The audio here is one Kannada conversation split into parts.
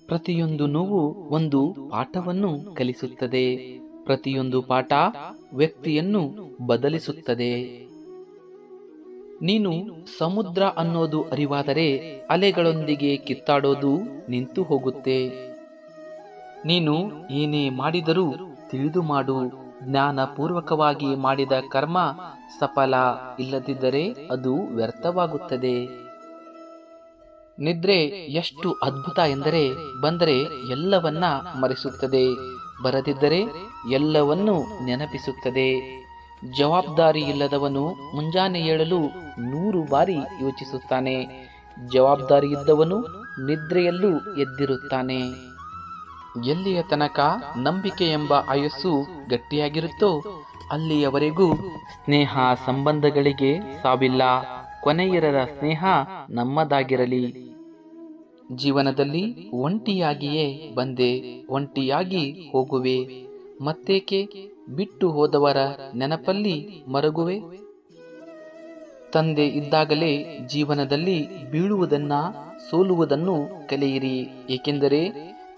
ಪ್ರತಿಯೊಂದು ನೋವು ಒಂದು ಪಾಠವನ್ನು ಕಲಿಸುತ್ತದೆ. ಪ್ರತಿಯೊಂದು ಪಾಠ ವ್ಯಕ್ತಿಯನ್ನು ಬದಲಿಸುತ್ತದೆ. ನೀನು ಸಮುದ್ರ ಅನ್ನೋದು ಅರಿವಾದರೆ ಅಲೆಗಳೊಂದಿಗೆ ಕಿತ್ತಾಡೋದು ನಿಂತು ಹೋಗುತ್ತೆ. ನೀನು ಏನೇ ಮಾಡಿದರೂ ತಿಳಿದು ಮಾಡು. ಜ್ಞಾನಪೂರ್ವಕವಾಗಿ ಮಾಡಿದ ಕರ್ಮ ಸಫಲ, ಇಲ್ಲದಿದ್ದರೆ ಅದು ವ್ಯರ್ಥವಾಗುತ್ತದೆ. ನಿದ್ರೆ ಎಷ್ಟು ಅದ್ಭುತ ಎಂದರೆ ಬಂದರೆ ಎಲ್ಲವನ್ನ ಮರೆಸುತ್ತದೆ, ಬರದಿದ್ದರೆ ಎಲ್ಲವನ್ನೂ ನೆನಪಿಸುತ್ತದೆ. ಜವಾಬ್ದಾರಿ ಇಲ್ಲದವನು ಮುಂಜಾನೆ ಏಳಲು 100 ಬಾರಿ ಯೋಚಿಸುತ್ತಾನೆ. ಜವಾಬ್ದಾರಿ ಇದ್ದವನು ನಿದ್ರೆಯಲ್ಲೂ ಎದ್ದಿರುತ್ತಾನೆ. ಎಲ್ಲಿಯ ತನಕ ನಂಬಿಕೆ ಎಂಬ ಆಯಸ್ಸು ಗಟ್ಟಿಯಾಗಿರುತ್ತೋ ಅಲ್ಲಿಯವರೆಗೂ ಸ್ನೇಹ ಸಂಬಂಧಗಳಿಗೆ ಸಾವಿಲ್ಲ. ಕೊನೆಯಿರದ ಸ್ನೇಹ ನಮ್ಮದಾಗಿರಲಿ. ಜೀವನದಲ್ಲಿ ಒಂಟಿಯಾಗಿಯೇ ಬಂದೆ, ಒಂಟಿಯಾಗಿ ಹೋಗುವೆ. ಮತ್ತೇಕೆ ಬಿಟ್ಟು ಹೋದವರ ನೆನಪಲ್ಲಿ ಮರಗುವೆ? ತಂದೆ ಇದ್ದಾಗಲೇ ಜೀವನದಲ್ಲಿ ಬೀಳುವುದನ್ನ, ಸೋಲುವುದನ್ನು ಕಲಿಯಿರಿ. ಏಕೆಂದರೆ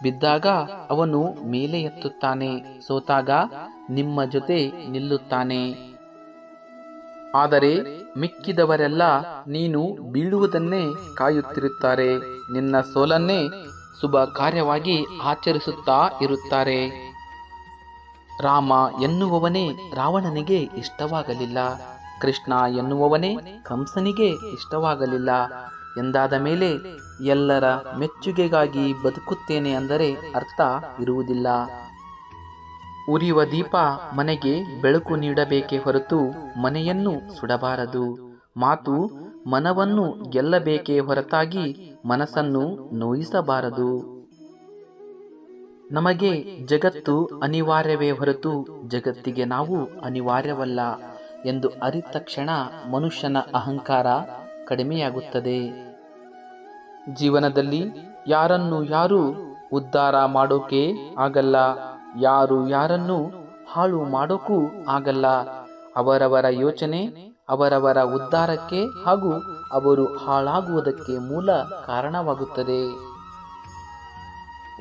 ಬಿದ್ದಾಗ ಅವನು ಮೇಲೆ ಎತ್ತುತ್ತಾನೆ, ಸೋತಾಗ ನಿಮ್ಮ ಜೊತೆ ನಿಲ್ಲುತ್ತಾನೆ. ಆದರೆ ಮಿಕ್ಕಿದವರೆಲ್ಲ ನೀನು ಬೀಳುವುದನ್ನೇ ಕಾಯುತ್ತಿರುತ್ತಾರೆ. ನಿನ್ನ ಸೋಲನ್ನೇ ಶುಭ ಕಾರ್ಯವಾಗಿ ಆಚರಿಸುತ್ತಾ ಇರುತ್ತಾರೆ. ರಾಮ ಎನ್ನುವವನೇ ರಾವಣನಿಗೆ ಇಷ್ಟವಾಗಲಿಲ್ಲ, ಕೃಷ್ಣ ಎನ್ನುವವನೇ ಕಂಸನಿಗೆ ಇಷ್ಟವಾಗಲಿಲ್ಲ ಎಂದಾದ ಮೇಲೆ ಎಲ್ಲರ ಮೆಚ್ಚುಗೆಗಾಗಿ ಬದುಕುತ್ತೇನೆ ಅಂದರೆ ಅರ್ಥ ಇರುವುದಿಲ್ಲ. ಉರಿಯುವ ದೀಪ ಮನೆಗೆ ಬೆಳಕು ನೀಡಬೇಕೇ ಹೊರತು ಮನೆಯನ್ನು ಸುಡಬಾರದು. ಮಾತು ಮನವನ್ನು ಗೆಲ್ಲಬೇಕೇ ಹೊರತಾಗಿ ಮನಸ್ಸನ್ನು ನೋಯಿಸಬಾರದು. ನಮಗೆ ಜಗತ್ತು ಅನಿವಾರ್ಯವೇ ಹೊರತು ಜಗತ್ತಿಗೆ ನಾವು ಅನಿವಾರ್ಯವಲ್ಲ ಎಂದು ಅರಿತ ತಕ್ಷಣ ಮನುಷ್ಯನ ಅಹಂಕಾರ ಕಡಿಮೆಯಾಗುತ್ತದೆ. ಜೀವನದಲ್ಲಿ ಯಾರನ್ನು ಯಾರು ಉದ್ಧಾರ ಮಾಡೋಕೆ ಆಗಲ್ಲ, ಯಾರು ಯಾರನ್ನು ಹಾಳು ಮಾಡೋಕ್ಕೂ ಆಗಲ್ಲ. ಅವರವರ ಯೋಚನೆ ಅವರವರ ಉದ್ಧಾರಕ್ಕೆ ಹಾಗೂ ಅವರು ಹಾಳಾಗುವುದಕ್ಕೆ ಮೂಲ ಕಾರಣವಾಗುತ್ತದೆ.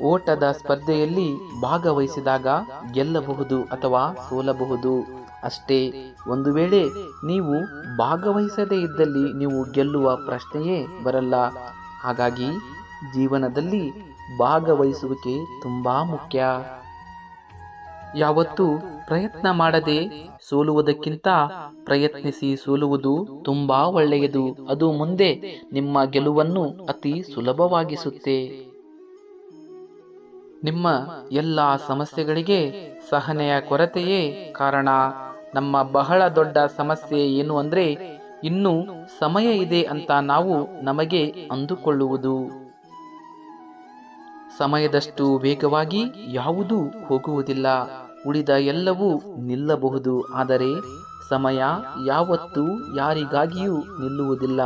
ಓಟದ ಸ್ಪರ್ಧೆಯಲ್ಲಿ ಭಾಗವಹಿಸಿದಾಗ ಗೆಲ್ಲಬಹುದು ಅಥವಾ ಸೋಲಬಹುದು ಅಷ್ಟೇ. ಒಂದು ವೇಳೆ ನೀವು ಭಾಗವಹಿಸದೇ ಇದ್ದಲ್ಲಿ ನೀವು ಗೆಲ್ಲುವ ಪ್ರಶ್ನೆಯೇ ಬರಲ್ಲ. ಹಾಗಾಗಿ ಜೀವನದಲ್ಲಿ ಭಾಗವಹಿಸುವಿಕೆ ತುಂಬಾ ಮುಖ್ಯ. ಯಾವತ್ತೂ ಪ್ರಯತ್ನ ಮಾಡದೆ ಸೋಲುವುದಕ್ಕಿಂತ ಪ್ರಯತ್ನಿಸಿ ಸೋಲುವುದು ತುಂಬಾ ಒಳ್ಳೆಯದು. ಅದು ಮುಂದೆ ನಿಮ್ಮ ಗೆಲುವನ್ನು ಅತಿ ಸುಲಭವಾಗಿಸುತ್ತೆ. ನಿಮ್ಮ ಎಲ್ಲ ಸಮಸ್ಯೆಗಳಿಗೆ ಸಹನೆಯ ಕೊರತೆಯೇ ಕಾರಣ. ನಮ್ಮ ಬಹಳ ದೊಡ್ಡ ಸಮಸ್ಯೆ ಏನು ಅಂದ್ರೆ ಇನ್ನೂ ಸಮಯ ಇದೆ ಅಂತ ನಾವು ನಮಗೆ ಅಂದುಕೊಳ್ಳುವುದು. ಸಮಯದಷ್ಟು ವೇಗವಾಗಿ ಯಾವುದೂ ಹೋಗುವುದಿಲ್ಲ. ಉಳಿದ ಎಲ್ಲವೂ ನಿಲ್ಲಬಹುದು, ಆದರೆ ಸಮಯ ಯಾವತ್ತೂ ಯಾರಿಗಾಗಿಯೂ ನಿಲ್ಲುವುದಿಲ್ಲ.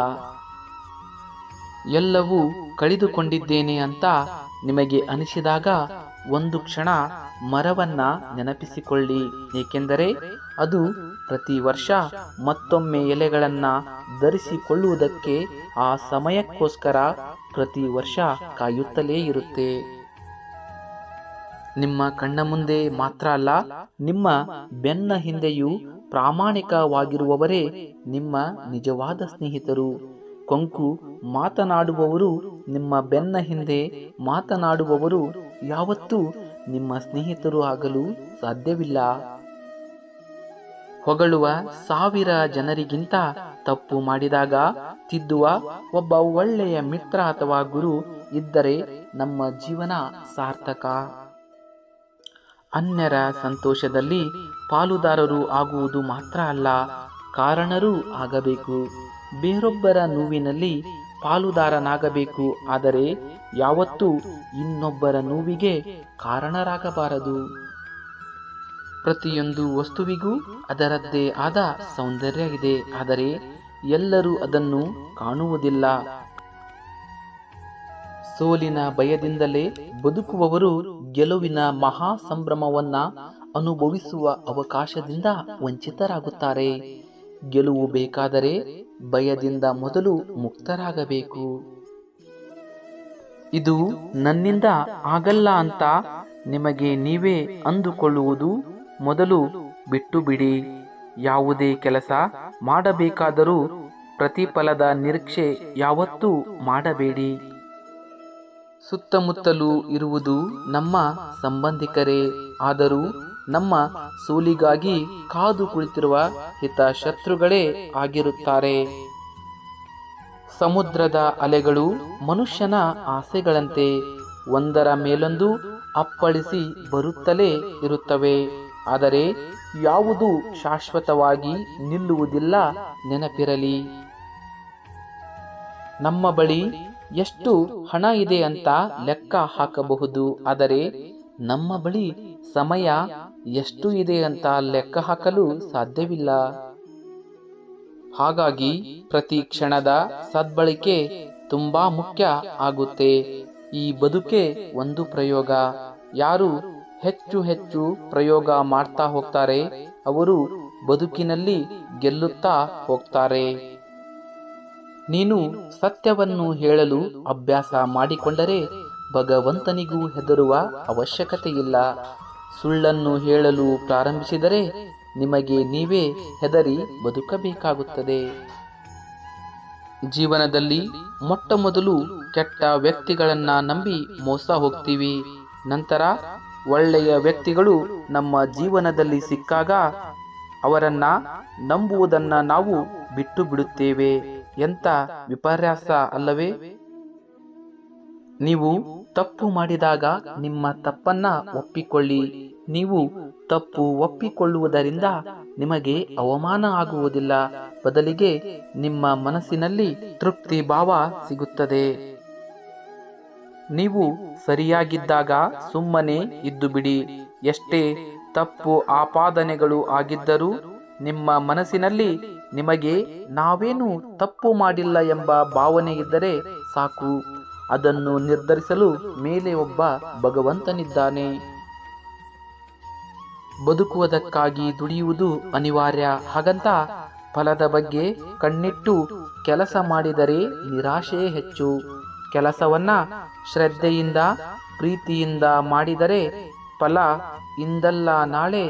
ಎಲ್ಲವೂ ಕಳೆದುಕೊಂಡಿದ್ದೇನೆ ಅಂತ ನಿಮಗೆ ಅನಿಸಿದಾಗ ಒಂದು ಕ್ಷಣ ಮರವನ್ನ ನೆನಪಿಸಿಕೊಳ್ಳಿ. ಏಕೆಂದರೆ ಅದು ಪ್ರತಿ ವರ್ಷ ಮತ್ತೊಮ್ಮೆ ಎಲೆಗಳನ್ನ ಧರಿಸಿಕೊಳ್ಳುವುದಕ್ಕೆ ಆ ಸಮಯಕ್ಕೋಸ್ಕರ ಪ್ರತಿ ವರ್ಷ ಕಾಯುತ್ತಲೇ ಇರುತ್ತೆ. ನಿಮ್ಮ ಕಣ್ಣ ಮುಂದೆ ಮಾತ್ರ ಅಲ್ಲ, ನಿಮ್ಮ ಬೆನ್ನ ಹಿಂದೆಯೂ ಪ್ರಾಮಾಣಿಕವಾಗಿರುವವರೇ ನಿಮ್ಮ ನಿಜವಾದ ಸ್ನೇಹಿತರು. ಕೊಂಕು ಮಾತನಾಡುವವರು, ನಿಮ್ಮ ಬೆನ್ನ ಹಿಂದೆ ಮಾತನಾಡುವವರು ಯಾವತ್ತೂ ನಿಮ್ಮ ಸ್ನೇಹಿತರು ಆಗಲು ಸಾಧ್ಯವಿಲ್ಲ. ಹೊಗಳುವ 1000 ಜನರಿಗಿಂತ ತಪ್ಪು ಮಾಡಿದಾಗ ತಿದ್ದುವ ಒಬ್ಬ ಒಳ್ಳೆಯ ಮಿತ್ರ ಅಥವಾ ಗುರು ಇದ್ದರೆ ನಮ್ಮ ಜೀವನ ಸಾರ್ಥಕ. ಅನ್ಯರ ಸಂತೋಷದಲ್ಲಿ ಪಾಲುದಾರರು ಆಗುವುದು ಮಾತ್ರ ಅಲ್ಲ, ಕಾರಣರೂ ಆಗಬೇಕು. ಬೇರೊಬ್ಬರ ನೋವಿನಲ್ಲಿ ಪಾಲುದಾರನಾಗಬೇಕು, ಆದರೆ ಯಾವತ್ತೂ ಇನ್ನೊಬ್ಬರ ನೋವಿಗೆ ಕಾರಣರಾಗಬಾರದು. ಪ್ರತಿಯೊಂದು ವಸ್ತುವಿಗೂ ಅದರದ್ದೇ ಆದ ಸೌಂದರ್ಯ ಇದೆ, ಆದರೆ ಎಲ್ಲರೂ ಅದನ್ನು ಕಾಣುವುದಿಲ್ಲ. ಸೋಲಿನ ಭಯದಿಂದಲೇ ಬದುಕುವವರು ಗೆಲುವಿನ ಮಹಾ ಸಂಭ್ರಮವನ್ನ ಅನುಭವಿಸುವ ಅವಕಾಶದಿಂದ ವಂಚಿತರಾಗುತ್ತಾರೆ. ಗೆಲುವು ಬೇಕಾದರೆ ಭಯದಿಂದ ಮೊದಲು ಮುಕ್ತರಾಗಬೇಕು. ಇದು ನನ್ನಿಂದ ಆಗಲ್ಲ ಅಂತ ನಿಮಗೆ ನೀವೇ ಅಂದುಕೊಳ್ಳುವುದು ಮೊದಲು ಬಿಟ್ಟು ಬಿಡಿ. ಯಾವುದೇ ಕೆಲಸ ಮಾಡಬೇಕಾದರೂ ಪ್ರತಿಫಲದ ನಿರೀಕ್ಷೆ ಯಾವತ್ತೂ ಮಾಡಬೇಡಿ. ಸುತ್ತಮುತ್ತಲೂ ಇರುವುದು ನಮ್ಮ ಸಂಬಂಧಿಕರೇ, ಆದರೂ ನಮ್ಮ ಸೋಲಿಗಾಗಿ ಕಾದು ಕುಳಿತಿರುವ ಹಿತಶತ್ರುಗಳೇ ಆಗಿರುತ್ತಾರೆ. ಸಮುದ್ರದ ಅಲೆಗಳು ಮನುಷ್ಯನ ಆಸೆಗಳಂತೆ ಒಂದರ ಮೇಲೊಂದು ಅಪ್ಪಳಿಸಿ ಬರುತ್ತಲೇ ಇರುತ್ತವೆ. ಆದರೆ ಯಾವುದು ಶಾಶ್ವತವಾಗಿ ನಿಲ್ಲುವುದಿಲ್ಲ, ನೆನಪಿರಲಿ. ನಮ್ಮ ಬಳಿ ಎಷ್ಟು ಹಣ ಇದೆ ಅಂತ ಲೆಕ್ಕ ಹಾಕಬಹುದು, ಆದರೆ ನಮ್ಮ ಬಳಿ ಸಮಯ ಎಷ್ಟು ಇದೆ ಅಂತ ಲೆಕ್ಕ ಹಾಕಲು ಸಾಧ್ಯವಿಲ್ಲ. ಹಾಗಾಗಿ ಪ್ರತಿ ಕ್ಷಣದ ಸದ್ಬಳಕೆ ತುಂಬಾ ಮುಖ್ಯ ಆಗುತ್ತೆ. ಈ ಬದುಕೆ ಒಂದು ಪ್ರಯೋಗ. ಯಾರು ಹೆಚ್ಚು ಹೆಚ್ಚು ಪ್ರಯೋಗ ಮಾಡ್ತಾ ಹೋಗ್ತಾರೆ, ಅವರು ಬದುಕಿನಲ್ಲಿ ಗೆಲ್ಲುತ್ತಾ ಹೋಗ್ತಾರೆ. ನೀನು ಸತ್ಯವನ್ನು ಹೇಳಲು ಅಭ್ಯಾಸ ಮಾಡಿಕೊಂಡರೆ ಭಗವಂತನಿಗೂ ಹೆದರುವ ಅವಶ್ಯಕತೆಯಿಲ್ಲ. ಸುಳ್ಳನ್ನು ಹೇಳಲು ಪ್ರಾರಂಭಿಸಿದರೆ ನಿಮಗೆ ನೀವೇ ಹೆದರಿ ಬದುಕಬೇಕಾಗುತ್ತದೆ. ಜೀವನದಲ್ಲಿ ಮೊಟ್ಟ ಮೊದಲು ಕೆಟ್ಟ ವ್ಯಕ್ತಿಗಳನ್ನ ನಂಬಿ ಮೋಸ ಹೋಗ್ತೀವಿ. ನಂತರ ಒಳ್ಳೆಯ ವ್ಯಕ್ತಿಗಳು ನಮ್ಮ ಜೀವನದಲ್ಲಿ ಸಿಕ್ಕಾಗ ಅವರನ್ನ ನಂಬುವುದನ್ನ ನಾವು ಬಿಟ್ಟು ಬಿಡುತ್ತೇವೆ. ಎಂಥ ವಿಪರ್ಯಾಸ ಅಲ್ಲವೇ? ನೀವು ತಪ್ಪು ಮಾಡಿದಾಗ ನಿಮ್ಮ ತಪ್ಪನ್ನ ಒಪ್ಪಿಕೊಳ್ಳಿ. ನೀವು ತಪ್ಪು ಒಪ್ಪಿಕೊಳ್ಳುವುದರಿಂದ ನಿಮಗೆ ಅವಮಾನ ಆಗುವುದಿಲ್ಲ, ಬದಲಿಗೆ ನಿಮ್ಮ ಮನಸ್ಸಿನಲ್ಲಿ ತೃಪ್ತಿ ಭಾವ ಸಿಗುತ್ತದೆ. ನೀವು ಸರಿಯಾಗಿದ್ದಾಗ ಸುಮ್ಮನೆ ಇದ್ದು ಬಿಡಿ. ಎಷ್ಟೇ ತಪ್ಪು ಆಪಾದನೆಗಳು ಆಗಿದ್ದರೂ ನಿಮ್ಮ ಮನಸ್ಸಿನಲ್ಲಿ ನಿಮಗೆ ನಾವೇನು ತಪ್ಪು ಮಾಡಿಲ್ಲ ಎಂಬ ಭಾವನೆ ಇದ್ದರೆ ಸಾಕು. ಅದನ್ನು ನಿರ್ಧರಿಸಲು ಮೇಲೆ ಒಬ್ಬ ಭಗವಂತನಿದ್ದಾನೆ. ಬದುಕುವುದಕ್ಕಾಗಿ ದುಡಿಯುವುದು ಅನಿವಾರ್ಯ. ಹಾಗಂತ ಫಲದ ಬಗ್ಗೆ ಕಣ್ಣಿಟ್ಟು ಕೆಲಸ ಮಾಡಿದರೆ ನಿರಾಶೆ ಹೆಚ್ಚು. ಕೆಲಸವನ್ನ ಶ್ರದ್ಧೆಯಿಂದ ಪ್ರೀತಿಯಿಂದ ಮಾಡಿದರೆ ಫಲ ಇಂದಲ್ಲ ನಾಳೆ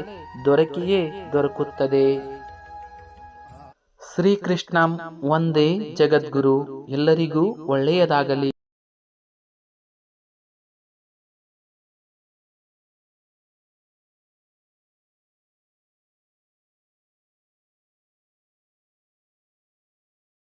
ದೊರಕಿಯೇ ದೊರಕುತ್ತದೆ. ಶ್ರೀಕೃಷ್ಣ ಒಂದೇ ಜಗದ್ಗುರು. ಎಲ್ಲರಿಗೂ ಒಳ್ಳೆಯದಾಗಲಿ.